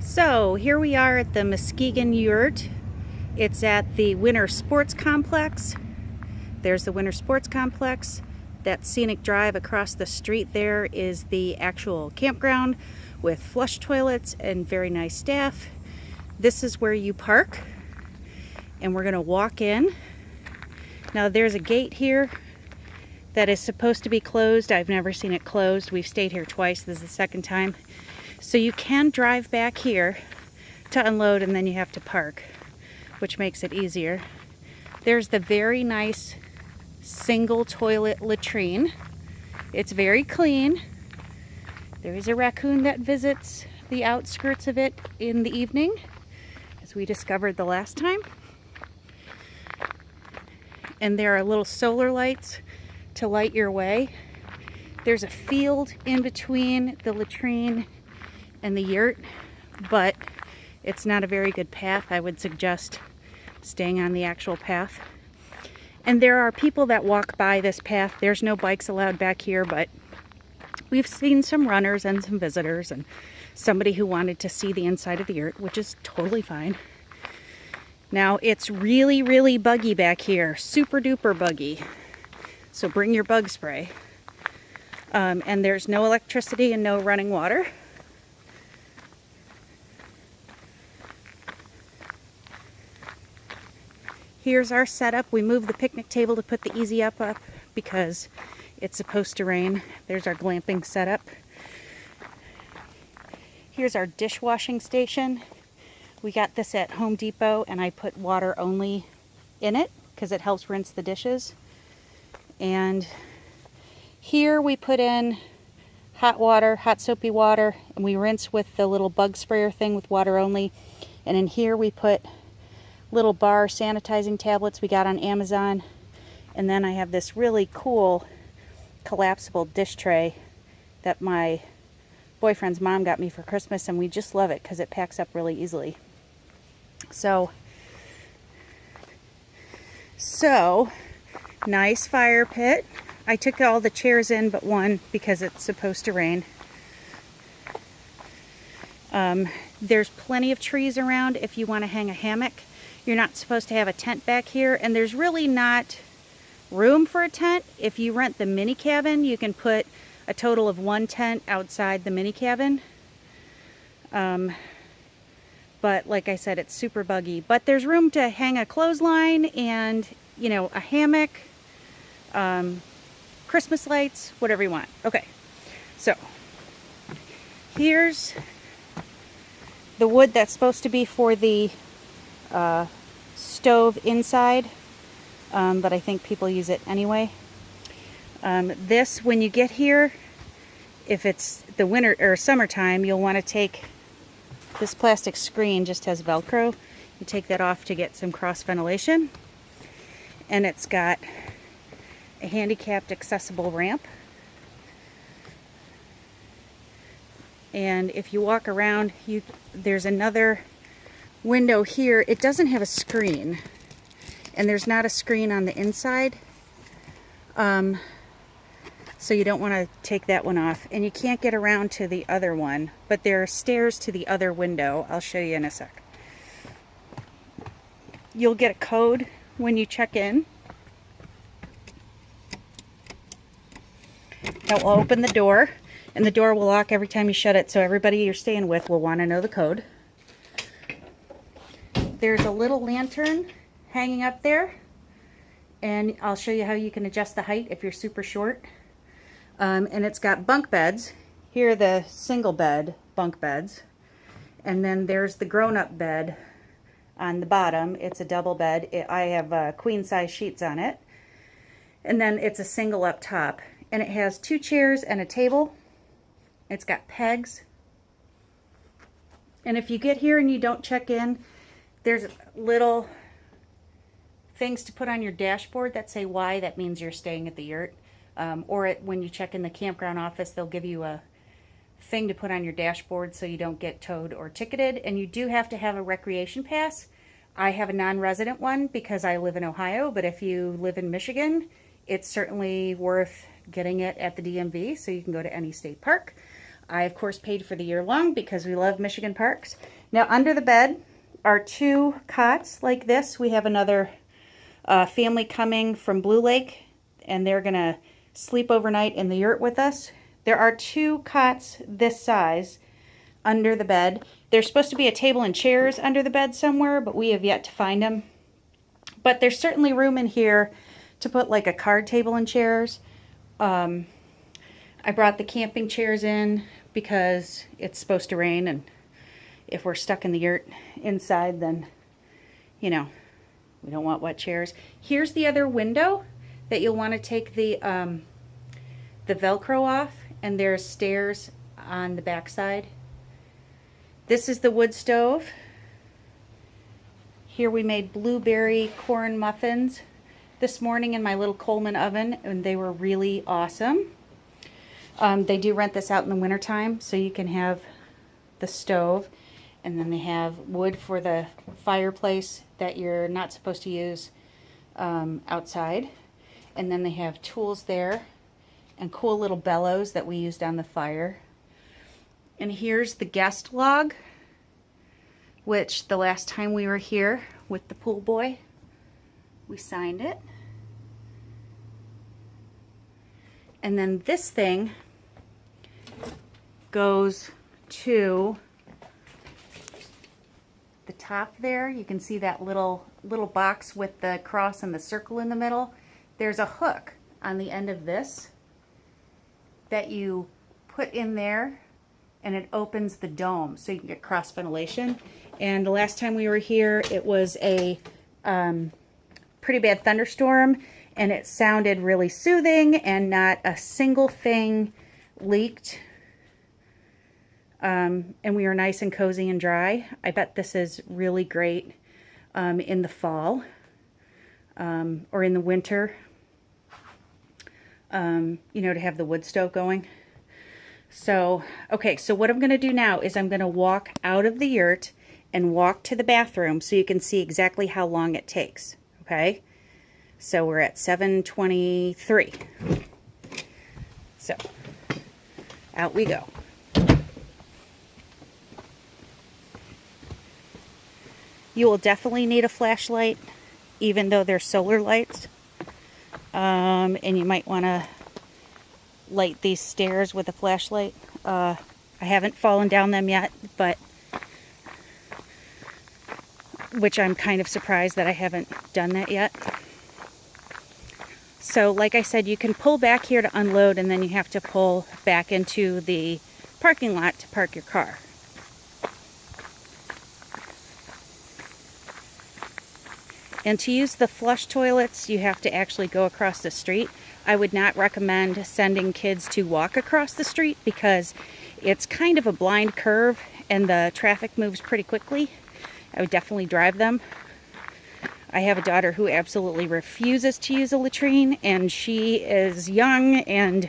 So here we are at the Muskegon Yurt. It's at the Winter Sports Complex. There's the Winter Sports Complex. That scenic drive across the street there is the actual campground with flush toilets and very nice staff. This is where you park, and we're going to walk in. Now there's a gate here that is supposed to be closed. I've never seen it closed. We've stayed here twice. This is the second time. So you can drive back here to unload, and then you have to park, which makes it easier. There's the very nice single toilet latrine. It's very clean. There is a raccoon that visits the outskirts of it in the evening, as we discovered the last time. And there are little solar lights to light your way. There's a field in between the latrine and the yurt, but it's not a very good path. I would suggest staying on the actual path. And there are people that walk by this path. There's no bikes allowed back here, but we've seen some runners and some visitors and somebody who wanted to see the inside of the yurt, which is totally fine. Now it's really, really buggy back here, super duper buggy. So bring your bug spray. And there's no electricity and no running water. Here's our setup. We moved the picnic table to put the easy up because it's supposed to rain. There's our glamping setup. Here's our dishwashing station. We got this at Home Depot, and I put water only in it because it helps rinse the dishes. And here we put in hot water, hot soapy water, and we rinse with the little bug sprayer thing with water only. And in here we put little bar sanitizing tablets we got on Amazon. And then I have this really cool collapsible dish tray that my boyfriend's mom got me for Christmas, and we just love it because it packs up really easily. So nice fire pit. I took all the chairs in but one because it's supposed to rain. There's plenty of trees around if you want to hang a hammock. You're not supposed to have a tent back here, and there's really not room for a tent. If you rent the mini cabin, you can put a total of one tent outside the mini cabin. But like I said, it's super buggy. But there's room to hang a clothesline and, you know, a hammock, Christmas lights, whatever you want. Okay, so here's the wood that's supposed to be for the stove inside, but I think people use it anyway. This, when you get here, if it's the winter or summertime, you'll want to take this plastic screen, just has Velcro. You take that off to get some cross ventilation, and it's got a handicapped accessible ramp. And if you walk around, there's another window here. It doesn't have a screen, and there's not a screen on the inside, so you don't want to take that one off. And you can't get around to the other one, but there are stairs to the other window. I'll show you in a sec. You'll get a code when you check in. That will open the door, and the door will lock every time you shut it, so everybody you're staying with will want to know the code. There's a little lantern hanging up there, and I'll show you how you can adjust the height if you're super short. And it's got bunk beds. Here are the single bed bunk beds. And then there's the grown-up bed on the bottom. It's a double bed. I have queen size sheets on it. And then it's a single up top. And it has two chairs and a table. It's got pegs. And if you get here and you don't check in, there's little things to put on your dashboard that say why. That means you're staying at the yurt. When you check in the campground office, they'll give you a thing to put on your dashboard so you don't get towed or ticketed. And you do have to have a recreation pass. I have a non-resident one because I live in Ohio, but if you live in Michigan, it's certainly worth getting it at the DMV, so you can go to any state park. I, of course, paid for the year long because we love Michigan parks. Now, under the bed are 2 cots like this. We have another family coming from Blue Lake, and they're going to sleep overnight in the yurt with us. There are 2 cots this size under the bed. There's supposed to be a table and chairs under the bed somewhere, but we have yet to find them. But there's certainly room in here to put like a card table and chairs. I brought the camping chairs in because it's supposed to rain, and if we're stuck in the yurt inside, then, you know, we don't want wet chairs. Here's the other window that you'll want to take the Velcro off, and there's stairs on the back side. This is the wood stove. Here we made blueberry corn muffins this morning in my little Coleman oven, and they were really awesome. They do rent this out in the wintertime, so you can have the stove, and then they have wood for the fireplace that you're not supposed to use outside. And then they have tools there and cool little bellows that we used on the fire. And here's the guest log, which the last time we were here with the pool boy, we signed it. And then this thing goes to the top there. You can see that little box with the cross and the circle in the middle. There's a hook on the end of this that you put in there, and it opens the dome so you can get cross ventilation. And the last time we were here, it was a pretty bad thunderstorm, and it sounded really soothing, and not a single thing leaked. And we were nice and cozy and dry. I bet this is really great in the fall or in the winter, you know, to have the wood stove going. So, okay, so what I'm going to do now is I'm going to walk out of the yurt and walk to the bathroom so you can see exactly how long it takes, okay? So we're at 7:23. So, out we go. You will definitely need a flashlight, even though they're solar lights. And you might want to light these stairs with a flashlight. I haven't fallen down them yet, but which I'm kind of surprised that I haven't done that yet. So like I said, you can pull back here to unload, and then you have to pull back into the parking lot to park your car. And to use the flush toilets, you have to actually go across the street. I would not recommend sending kids to walk across the street because it's kind of a blind curve and the traffic moves pretty quickly. I would definitely drive them. I have a daughter who absolutely refuses to use a latrine, and she is young and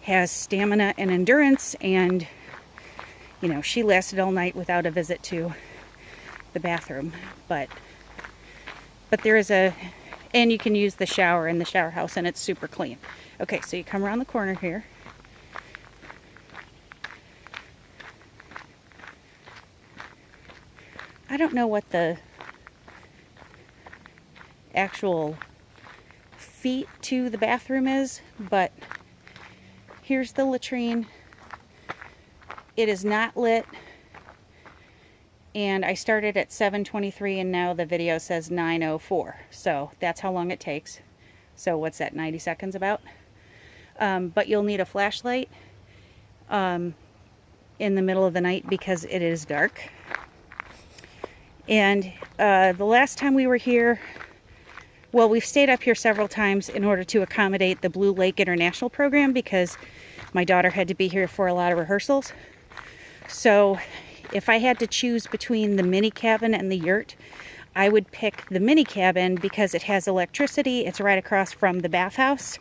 has stamina and endurance, and you know, she lasted all night without a visit to the bathroom. But there is and you can use the shower in the shower house, and it's super clean. Okay, so you come around the corner here. I don't know what the actual feet to the bathroom is, but here's the latrine. It is not lit, and I started at 7:23, and now the video says 9:04, so that's how long it takes. So what's that, 90 seconds about? But you'll need a flashlight in the middle of the night because it is dark. And the last time we were here, well, we've stayed up here several times in order to accommodate the Blue Lake International program because my daughter had to be here for a lot of rehearsals. So if I had to choose between the mini cabin and the yurt, I would pick the mini cabin because it has electricity. It's right across from the bathhouse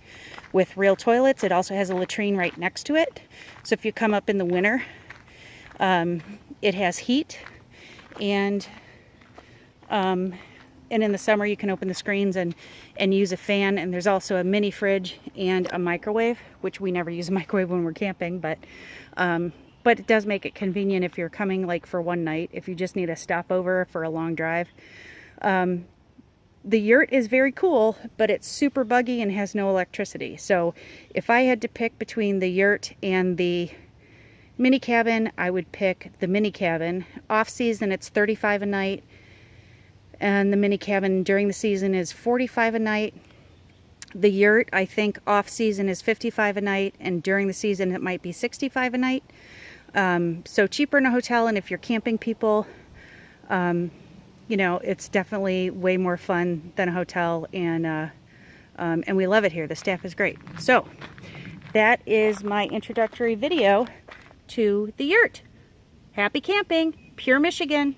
with real toilets. It also has a latrine right next to it. So if you come up in the winter, it has heat, and in the summer you can open the screens and use a fan. And there's also a mini fridge and a microwave, which we never use a microwave when we're camping, but but it does make it convenient if you're coming like for one night, if you just need a stopover for a long drive. The Yurt is very cool, but it's super buggy and has no electricity. So if I had to pick between the Yurt and the mini cabin, I would pick the mini cabin. Off season, it's $35 a night, and the mini cabin during the season is $45 a night. The Yurt, I think off season is $55 a night, and during the season it might be $65 a night. So cheaper in a hotel, and if you're camping people, you know, it's definitely way more fun than a hotel, and we love it here. The staff is great. So that is my introductory video to the Yurt. Happy camping, Pure Michigan.